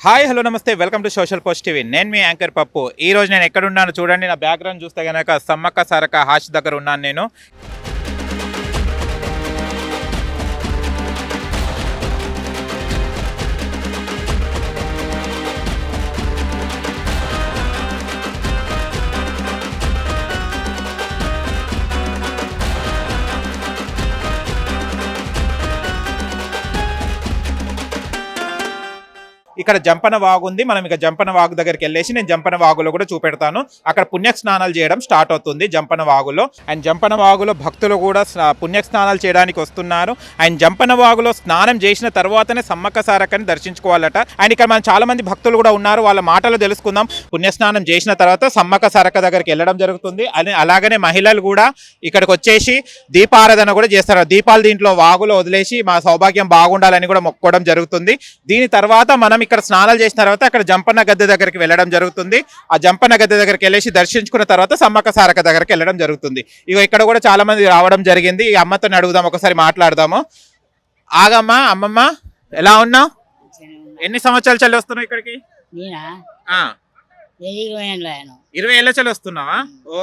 Hi hello నమస్తే welcome to social post TV. నేను మీ anchor పప్పు. ఈ రోజు నేను ఎక్కడ ఉన్నాను చూడండి. నా బ్యాక్గ్రౌండ్ చూస్తే కనుక సమ్మక్క సారక్క హాష్ దగ్గర ఉన్నాను నేను. ఇక్కడ జంపన వాగు ఉంది. మనం ఇక జంపన వాగు దగ్గరికి వెళ్ళేసి నేను జంపన వాగులో కూడా చూపెడతాను. అక్కడ పుణ్య స్నానాలు చేయడం స్టార్ట్ అవుతుంది జంపన వాగులో. అండ్ జంపన వాగులో భక్తులు కూడా పుణ్య స్నానాలు చేయడానికి వస్తున్నారు. అండ్ జంపన వాగులో స్నానం చేసిన తర్వాతనే సమ్మక్క సారక్కని దర్శించుకోవాలట. అండ్ ఇక్కడ మనం చాలా మంది భక్తులు కూడా ఉన్నారు, వాళ్ళ మాటలు తెలుసుకుందాం. పుణ్య స్నానం చేసిన తర్వాత సమ్మక్క సారక్క దగ్గరికి వెళ్ళడం జరుగుతుంది. అలాగనే మహిళలు కూడా ఇక్కడికి వచ్చేసి దీపారాధన కూడా చేస్తారు. దీపాలు దీంట్లో వాగులో వదిలేసి మా సౌభాగ్యం బాగుండాలని కూడా మొక్కుకోవడం జరుగుతుంది. దీని తర్వాత మనం ఇక్కడ స్నానాలు చేసిన తర్వాత అక్కడ జంపన్న గద్దె దగ్గరికి వెళ్ళడం జరుగుతుంది. ఆ జంపన్న గద్దె దగ్గరికి వెళ్ళేసి దర్శించుకున్న తర్వాత సమ్మక్క సారక్క దగ్గరికి వెళ్ళడం జరుగుతుంది. ఇక ఇక్కడ కూడా చాలా మంది రావడం జరిగింది. ఈ అమ్మతో అడుగుదాం, ఒకసారి మాట్లాడదాము. ఆగమ్మా, అమ్మమ్మ ఎలా ఉన్నావు? ఎన్ని సంవత్సరాలు చల్లి వస్తున్నావు ఇక్కడికి? 20 ఏళ్ళ చల్లి వస్తున్నావా?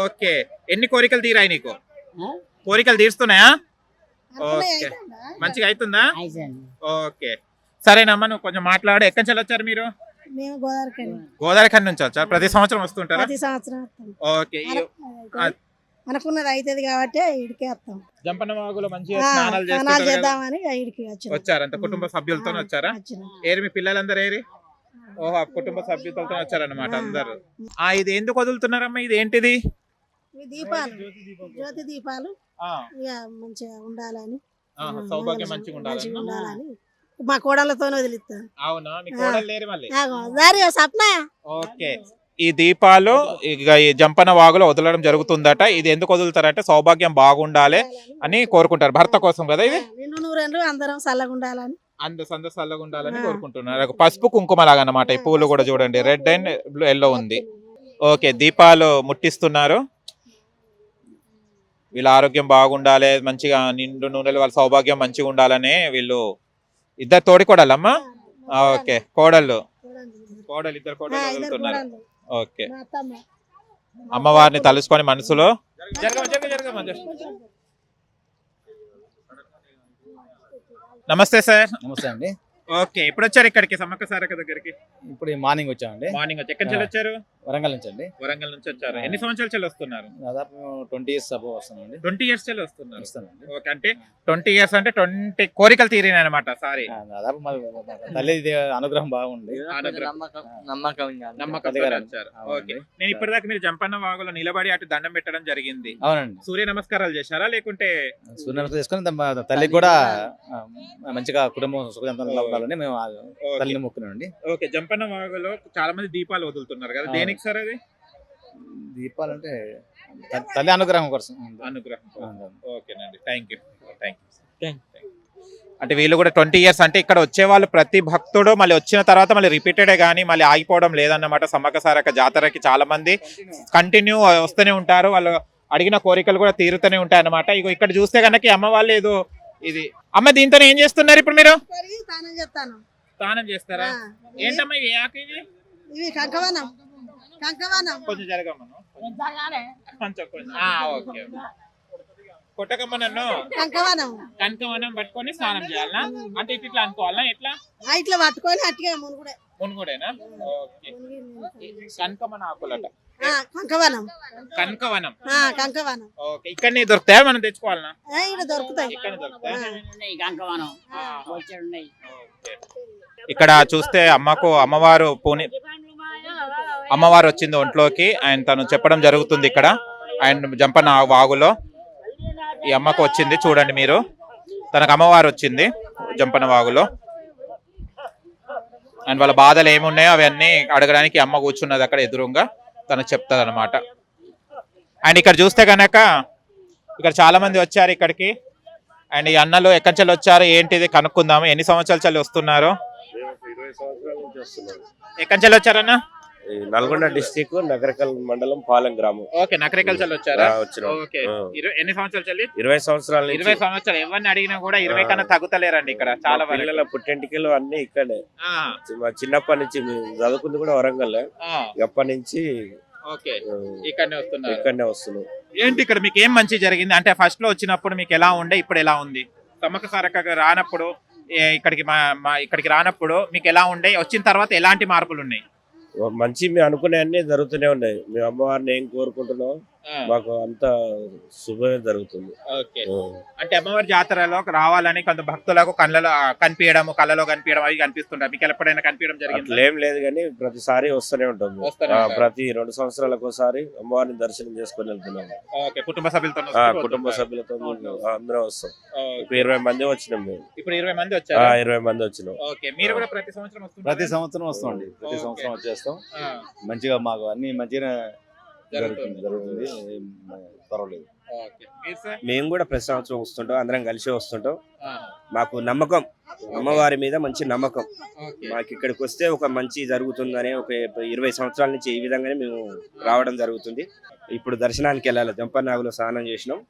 ఓకే. ఎన్ని కోరికలు తీరాయి నీకు? కోరికలు తీరుస్తున్నాయా? ఓకే, మంచిగా అవుతుందా? ఓకే, సరేనమ్మా. నువ్వు కొంచెం మాట్లాడు. ఎక్కడి నుంచి వచ్చారు మీరు? గోదావరి నుంచి వచ్చారు. ప్రతి సంవత్సరం వస్తుంటారా? ఓకే. అనుకున్నది అవుతుంది కాబట్టి ఇడికి వస్తాం. జంపన వాగులో మంచిగా స్నానాలు చేద్దామని వచ్చారు. అంత కుటుంబ సభ్యులతో వచ్చారా? ఏరి మీ పిల్లలందరూ ఏరి? ఓహో, కుటుంబ సభ్యులతో వచ్చారన్నమాట అందరు. ఇది ఎందుకు వదులుతున్నారమ్మా? ఇది ఏంటిది? దీపాలు, జ్యోతి దీపాలు మంచిగా ఉండాలని, సౌభాగ్యం మంచిగా ఉండాలని మా కోడలతో వదిలిస్తాను. అవునా? మీ కోడలు లేరు మళ్ళీ? సప్న. ఓకే. ఈ దీపాలు ఇక ఈ జంపన వాగులో వదలడం జరుగుతుందట. ఇది ఎందుకు వదులుతారంటే సౌభాగ్యం బాగుండాలి అని కోరుకుంటారు. భర్త కోసం కదా ఇది. అందరం చల్లగా ఉండాలని, అందరూ చల్లగా ఉండాలని కోరుకుంటున్నారు. పసుపు కుంకుమ లాగా అన్నమాట. ఈ పూలు కూడా చూడండి, రెడ్ అండ్ బ్లూ ఎల్లో ఉంది. ఓకే, దీపాలు ముట్టిస్తున్నారు. వీళ్ళ ఆరోగ్యం బాగుండాలి, మంచిగా నిండు నూనెలు, వాళ్ళ సౌభాగ్యం మంచిగా ఉండాలని వీళ్ళు ఇద్దరు తోడి కోడలమ్మా. ఓకే, కోడలు ఇద్దరు కోడలు వదులుతున్నారు. ఓకే, అమ్మవారిని తలుసుకొని మనసులో నమస్తే సార్. నమస్తే అండి. ఓకే, ఇప్పుడు వచ్చారు ఇక్కడికి సమ్మక్క సారక్క దగ్గరికి? ఇప్పుడు మార్నింగ్ వచ్చామండి. మార్నింగ్ వచ్చి ఎక్కడి నుంచి వచ్చారు? వరంగల్ నుంచి అండి. వరంగల్ నుంచి వచ్చారు. ఎన్ని సంవత్సరాలు చెల్లి వస్తున్నారు? దాదాపు 20 years అబౌవ్ వస్తామండి. 20 years చెల్లి వస్తున్నారు. ఓకే, అంటే 20 years అంటే 20 కోరికలు తీరినాయి అనమాట. సారీ, దాదాపు తల్లి అనుగ్రహం బాగుంది. నమ్మకం వచ్చారు. ఓకే, నేను ఇప్పటిదాకా మీరు జంపన్న వాగులో నిలబడి అటు దండం పెట్టడం జరిగింది. అవునండి. సూర్య నమస్కారాలు చేశారా లేకుంటే? సూర్య నమస్కారం చేసుకుని తల్లికి కూడా మంచిగా కుటుంబం సుఖంతంగా ఉండాలని మేము తల్లిని మొక్కున్నామండి. ఓకే, జంపన్న వాగులో చాలా మంది దీపాలు వదులుతున్నారు కదా, దేనికి సార్ అది? దీపాలు అంటే తల్లి అనుగ్రహం కోసం. అనుగ్రహం. ఓకేనండి, థ్యాంక్ యూ. అంటే వీళ్ళు కూడా 20 years అంటే ఇక్కడ వచ్చే వాళ్ళు ప్రతి భక్తుడు మళ్ళీ వచ్చిన తర్వాత మళ్ళీ రిపీటెడే కానీ మళ్ళీ ఆగిపోవడం లేదన్నమాట. సమ్మక్క సారక్క జాతరకి చాలా మంది కంటిన్యూ వస్తూనే ఉంటారు. వాళ్ళు అడిగిన కోరికలు కూడా తీరుతూనే ఉంటాయి అన్నమాట. ఇగో ఇక్కడ చూస్తే కనుక అమ్మ వాళ్ళు ఏదో ఇది అమ్మ దీంతో ఏం చేస్తున్నారు ఇప్పుడు మీరు? స్నానం చేస్తారా? ఏంటమ్మా ఇవి? ఇవి కంకవనం. కొంచెం జరగమ్మా. ఓకే, కొట్టకమ్మ నన్ను. కంకవనం పట్టుకొని స్నానం చేయాలనా? అంటే ఇట్లా అనుకోవాలనా? ఎట్లా ఇట్లా పట్టుకొని అట్టిగా మునుగుడేనా? ఓకే, కనకమన ఆకులట. కనకవనం. ఓకే, ఇక్కడనే దొరుకుతాయా? మనం తెచ్చుకోవాలనా? దొరుకుతాయి. ఇక్కడ చూస్తే అమ్మవారు అమ్మవారు వచ్చింది ఒంట్లోకి. ఆయన తను చెప్పడం జరుగుతుంది ఇక్కడ. ఆయన జంపన్న వాగులో ఈ అమ్మకు వచ్చింది చూడండి మీరు. తనకు అమ్మవారు వచ్చింది జంపన్న వాగులో. అండ్ వాళ్ళ బాధలు ఏమున్నాయో అవన్నీ అడగడానికి అమ్మ కూర్చున్నది అక్కడ ఎదురుగా. తను చెప్తుంది అనమాట. అండ్ ఇక్కడ చూస్తే కనుక ఇక్కడ చాలా మంది వచ్చారు ఇక్కడికి. అండ్ ఈ అన్నలు ఎక్కడి నుంచి వచ్చారు ఏంటిది కనుక్కుందాము. ఎన్ని సంవత్సరాల చల్లి వస్తున్నారు? ఎక్కడి నుంచి వచ్చారన్న? ఈ నల్గొండ డిస్టిక్ నగరకల్ మండలం పాలెం గ్రామం. ఓకే, నకరికల్చర్ వచ్చారా? వచ్చినాం. ఓకే, ఎన్ని సంవత్సరాలు చెల్లి? 20 సంవత్సరాల 20 సంవత్సరాలు. ఎవరిని అడిగినా కూడా 20 కన్నా తగ్గుతలేరండి ఇక్కడ చాలా వరకు. పిల్లల పుట్టెంటికలు అన్ని ఇక్కడే. ఆ, మా చిన్నప్పటి నుంచి మేము చదువుకుంది కూడా వరంగల్. ఆ, అప్పటి నుంచి ఓకే, ఇక్కడనే వస్తున్నారు. ఇక్కడనే వస్తున్నాం. ఏంటి ఇక్కడ మీకు ఏం మంచి జరిగింది అంటే ఫస్ట్ లో వచ్చినప్పుడు మీకు ఎలా ఉండే, ఇప్పుడు ఎలా ఉంది? సమ్మక్క సారక్క రానప్పుడు ఇక్కడికి ఇక్కడికి రానప్పుడు మీకు ఎలా ఉండే, వచ్చిన తర్వాత ఎలాంటి మార్పులు ఉన్నాయి? మంచి మేము అనుకునే అన్ని జరుగుతూనే ఉన్నాయి. మేము అమ్మవారిని ఏం కోరుకుంటున్నాం మాకు అంత శుభమే జరుగుతుంది. ఓకే, అంటే అమ్మవారి జాతరలో రావాలని కొంత భక్తులకు కళ్ళలో కనిపించడం, కళ్ళలో కనిపించడం అవి కనిపిస్తుంటాయి. మీకు ఎప్పుడైనా కనిపించడం జరిగింది? అట్లేం లేదు కానీ ప్రతిసారి వస్తూనే ఉంటాం. ప్రతి 2 సంవత్సరాలకు ఒకసారి అమ్మవారిని దర్శనం చేసుకుని వెళ్తున్నాము. ఓకే, కుటుంబ సభ్యులతో కుటుంబ సభ్యులతో అందరం వస్తాం. ఇప్పుడు 20 మంది వచ్చినాం మేము. ఇప్పుడు 20 మంది వచ్చారు. 20 మంది వచ్చినాం. ఓకే, మీరు కూడా ప్రతి సంవత్సరం వస్తున్నారు? ప్రతి సంవత్సరం వస్తామండి. ప్రతి సంవత్సరం వచ్చేస్తాం. మంచిగా మాకు అన్ని మంచిగా జరుగుతుంది. ఏం పర్వాలేదు. మేము కూడా ప్రతి సంవత్సరం వస్తుంటాం. అందరం కలిసి వస్తుంటాం. మాకు నమ్మకం, అమ్మవారి మీద మంచి నమ్మకం. మాకు ఇక్కడికి వస్తే ఒక మంచి జరుగుతుందని ఒక 20 సంవత్సరాల నుంచి ఈ విధంగానే మేము రావడం జరుగుతుంది. ఇప్పుడు దర్శనానికి వెళ్ళాలి. జంపనాగులో స్నానం చేసినాం.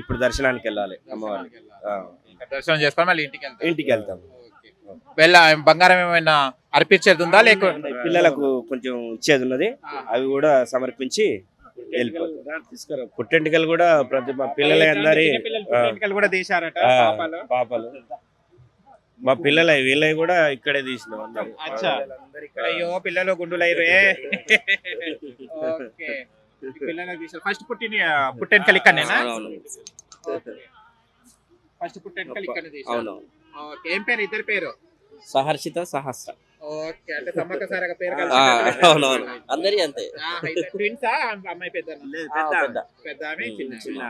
ఇప్పుడు దర్శనానికి వెళ్ళాలి అమ్మవారి. దర్శనం చేసుకొని మళ్ళీ ఇంటికి వెళ్తాం. బంగారం ఏమైనా అర్పించేది ఉందా లేకపోతే పిల్లలకు కొంచెం ఇచ్చేది ఉన్నది, అవి కూడా సమర్పించి వెళ్ళిపోతాం. పుట్టెంటికలు కూడా ప్రతి మా పిల్లల అందరి కూడా తీశారట పాపలు. మా పిల్లల వీళ్ళవి కూడా ఇక్కడే తీసినాం అందరు. అయ్యో పిల్లలు గుండులైరే. ఫస్ట్ పుట్టెంటికలు ఇక్కడనేనా? ఫస్ట్ పుట్టెంటికలు ఇక్కడ తీశారు. ఏం పేరు ఇద్దరు పేరు? సహర్షిత సహస్ర. ఓకే, అంటే సమ్మక్క సారక్క పేరు అవునవును, అందరి అంతే. ట్విన్సా? అమ్మాయి పెద్ద పెద్ద ఆమె చిన్న.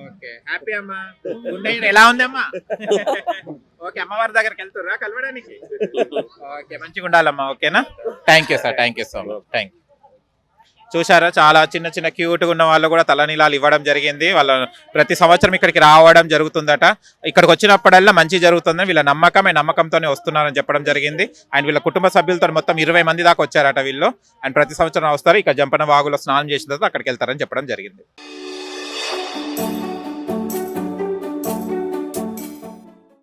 ఓకే, హ్యాపీ అమ్మా. ఎలా ఉంది అమ్మా? ఓకే, అమ్మవారి దగ్గరికి వెళ్తుర్రా కలవడానికి? ఓకే, మంచిగా ఉండాలమ్మా. ఓకేనా? Thank you sir, thank you so much. Thank you. చూసారా, చాలా చిన్న చిన్న క్యూట్గా ఉన్న వాళ్ళు కూడా తలనీలాలు ఇవ్వడం జరిగింది. వాళ్ళ ప్రతి సంవత్సరం ఇక్కడికి రావడం జరుగుతుందట. ఇక్కడికి వచ్చినప్పుడల్లా మంచి జరుగుతుందని వీళ్ళ నమ్మకంతోనే వస్తున్నారని చెప్పడం జరిగింది. అండ్ వీళ్ళ కుటుంబ సభ్యులతో మొత్తం 20 మంది దాకా వచ్చారట వీళ్ళు. అండ్ ప్రతి సంవత్సరం వస్తారు. ఇక్కడ జంపన వాగులో స్నానం చేసిన తర్వాత అక్కడికి వెళ్తారని చెప్పడం జరిగింది.